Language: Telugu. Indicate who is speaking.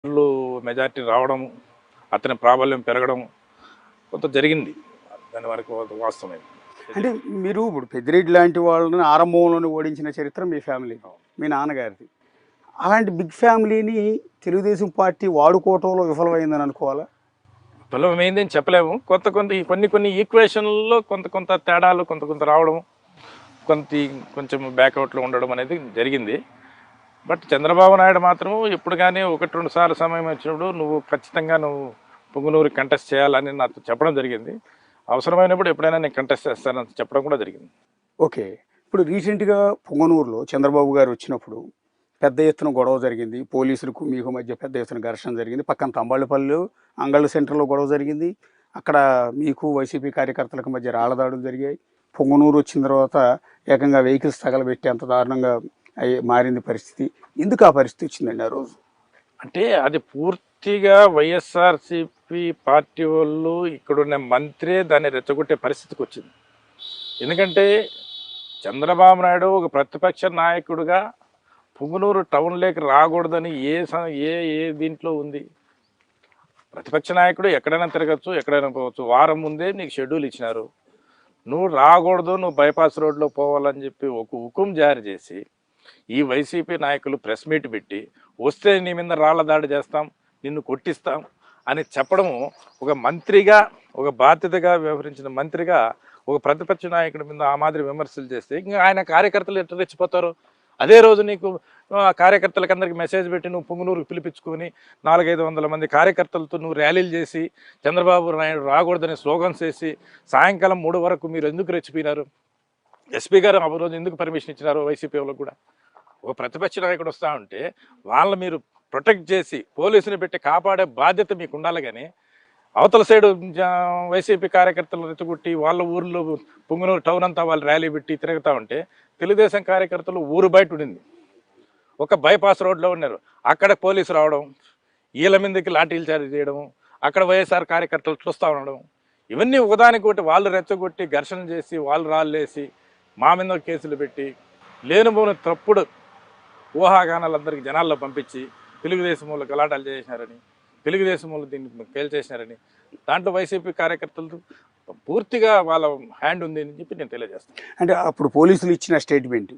Speaker 1: ఓట్లు మెజారిటీ రావడం, అతని ప్రాబల్యం పెరగడం కొంత జరిగింది. దాని వరకు వాస్తవమే.
Speaker 2: అంటే మీరు ఇప్పుడు పెద్దిరెడ్డి లాంటి వాళ్ళని ఆరంభంలోనే ఓడించిన చరిత్ర మీ ఫ్యామిలీ, మీ నాన్నగారిది. అలాంటి బిగ్ ఫ్యామిలీని తెలుగుదేశం పార్టీ వాడుకోవటంలో విఫలమైందని అనుకోవాలా?
Speaker 1: విఫలమైందని చెప్పలేము. కొన్ని కొన్ని ఈక్వేషన్‌లో కొంత తేడాలు కొంత రావడం, కొంత కొంచెం బ్యాకౌట్‌లో ఉండడం అనేది జరిగింది. బట్ చంద్రబాబు నాయుడు మాత్రం ఎప్పుడు గానీ 1, 2 సార్లు సమయం వచ్చినప్పుడు నువ్వు ఖచ్చితంగా పుంగనూరు కంటెస్ట్ చేయాలని నాతో చెప్పడం జరిగింది. అవసరమైనప్పుడు ఎప్పుడైనా నేను కంటెస్ట్ చేస్తానని చెప్పడం కూడా జరిగింది.
Speaker 2: ఓకే. ఇప్పుడు రీసెంట్‌గా పొంగనూరులో చంద్రబాబు గారు వచ్చినప్పుడు పెద్ద ఎత్తున గొడవ జరిగింది. పోలీసులకు మీకు మధ్య పెద్ద ఎత్తున ఘర్షణ జరిగింది. పక్కన తంబళ్ళపల్లిలో అంగళ్ళ సెంటర్‌లో గొడవ జరిగింది. అక్కడ మీకు వైసీపీ కార్యకర్తలకు మధ్య రాళ్ల దాడులు జరిగాయి. పొంగనూరు వచ్చిన తర్వాత ఏకంగా వెహికల్స్ తగలబెట్టి అంత దారుణంగా మారింది పరిస్థితి. ఎందుకు ఆ పరిస్థితి వచ్చిందండి ఆ రోజు?
Speaker 1: అంటే అది పూర్తిగా వైఎస్ఆర్సీపీ పార్టీ వాళ్ళు ఇక్కడున్న మంత్రే దాన్ని రెచ్చగొట్టే పరిస్థితికి వచ్చింది. ఎందుకంటే చంద్రబాబు నాయుడు ఒక ప్రతిపక్ష నాయకుడిగా పుంగనూరు టౌన్లోకి రాకూడదని ఏ ఏ దీంట్లో ఉంది? ప్రతిపక్ష నాయకుడు ఎక్కడైనా తిరగచ్చు, ఎక్కడైనా పోవచ్చు. వారం ముందే నీకు షెడ్యూల్ ఇచ్చినారు. నువ్వు రాకూడదు, నువ్వు బైపాస్ రోడ్లో పోవాలని చెప్పి ఒక హుకుం జారీ చేసి ఈ వైసీపీ నాయకులు ప్రెస్ మీట్ పెట్టి వస్తే నీ మీద రాళ్ల దాడి చేస్తాం, నిన్ను కొట్టిస్తాం అని చెప్పడము ఒక మంత్రిగా, ఒక బాధ్యతగా వ్యవహరించిన మంత్రిగా ఒక ప్రతిపక్ష నాయకుడి మీద ఆ మాదిరి విమర్శలు చేస్తే ఇంకా ఆయన కార్యకర్తలు ఎట్లా తెచ్చిపోతారు? అదే రోజు నీకు కార్యకర్తలకు అందరికి మెసేజ్ పెట్టి నువ్వు పుంగనూరుకు పిలిపించుకొని 400-500 మంది కార్యకర్తలతో నువ్వు ర్యాలీలు చేసి చంద్రబాబు నాయుడు రాకూడదని స్లోగన్స్ వేసి సాయంకాలం 3 వరకు మీరు ఎందుకు రెచ్చిపోయినారు? ఎస్పీ గారు ఆ రోజు ఎందుకు పర్మిషన్ ఇచ్చినారు వైసీపీ వాళ్ళకు కూడా? ఒక ప్రతిపక్ష నాయకుడు వస్తూ ఉంటే వాళ్ళని మీరు ప్రొటెక్ట్ చేసి పోలీసుని పెట్టి కాపాడే బాధ్యత మీకు ఉండాలి. కానీ అవతల సైడు వైసీపీ కార్యకర్తలు రెచ్చగొట్టి వాళ్ళ ఊర్లో పుంగనూరు టౌన్ అంతా వాళ్ళు ర్యాలీ పెట్టి తిరుగుతూ ఉంటే తెలుగుదేశం కార్యకర్తలు ఊరు బయట ఉండింది, ఒక బైపాస్ రోడ్లో ఉన్నారు. అక్కడ పోలీసు రావడం, వీళ్ళ మీదకి లాఠీలు చార్జ్ చేయడం, అక్కడ వైఎస్ఆర్ కార్యకర్తలు చూస్తూ ఉండడం, ఇవన్నీ ఒకదానికి ఒకటి వాళ్ళు రెచ్చగొట్టి ఘర్షణ చేసి వాళ్ళు రాళ్ళేసి మా మీద కేసులు పెట్టి లేనిపోని తప్పుడు ఊహాగానాలందరికీ జనాల్లో పంపించి తెలుగుదేశం వాళ్ళు గలాటాలు చేసినారని, తెలుగుదేశం వాళ్ళు దీన్ని పేల్చేసినారని, దాంట్లో వైసీపీ కార్యకర్తలు పూర్తిగా వాళ్ళ హ్యాండ్ ఉంది అని చెప్పి నేను తెలియజేస్తాను.
Speaker 2: అంటే అప్పుడు పోలీసులు ఇచ్చిన స్టేట్మెంట్